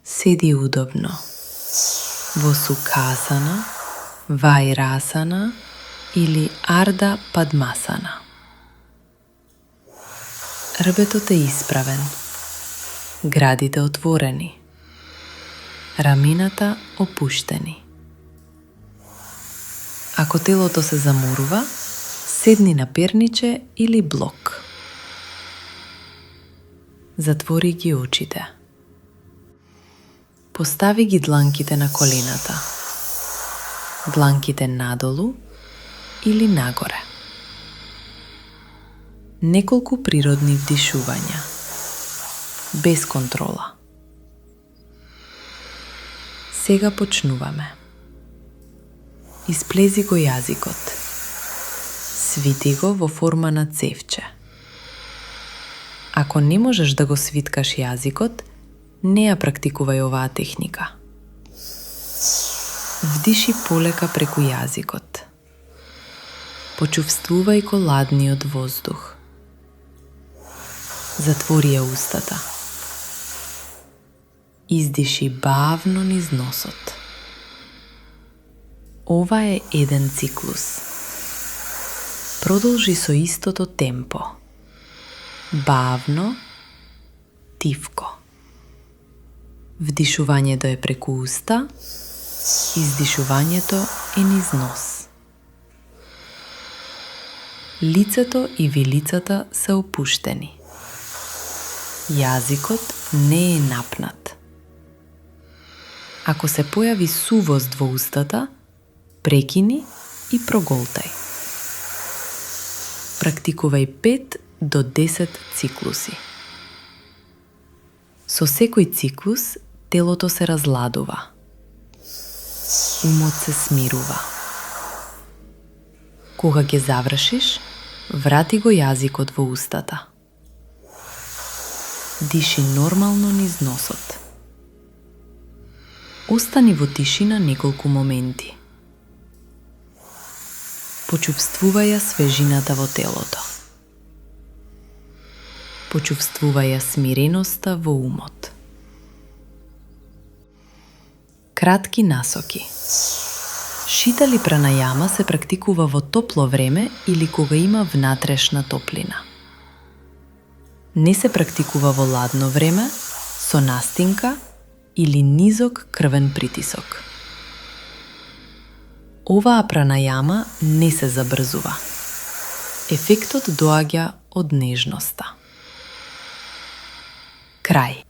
Седи удобно во Сукасана, Вајрасана или Арда Падмасана. Рбетот е исправен, градите отворени, рамената опуштени. Ако телото се заморува, седни на перниче или блок. Затвори ги очите. Постави ги дланките на колената. Дланките надолу или нагоре. Неколку природни вдишувања. Без контрола. Сега почнуваме. Исплези го јазикот. Свити го во форма на цевче. Ако не можеш да го свиткаш јазикот, не ја практикувај оваа техника. Вдиши полека преку јазикот. Почувствувај го ладниот воздух. Затвори ја устата. Издиши бавно низ носот. Ова е еден циклус. Продолжи со истото темпо. Бавно, тивко. Вдишувањето е преку уста, издишувањето е низ нос. Лицето и вилицата се опуштени. Јазикот не е напнат. Ако се појави сувост во устата, прекини и проголтај. Практикувај 5 до 10 циклуси. Со секој циклус, телото се разладува. Умот се смирува. Кога ќе завршиш, врати го јазикот во устата. Диши нормално низ носот. Остани во тишина неколку моменти. Почувствувај ја свежината во телото. Почувствувај ја смиреноста во умот. Кратки насоки. Шитали пранајама се практикува во топло време или кога има внатрешна топлина. Не се практикува во ладно време, со настинка или низок крвен притисок. Оваа пранајама не се забрзува. Ефектот доаѓа од нежноста. Крај.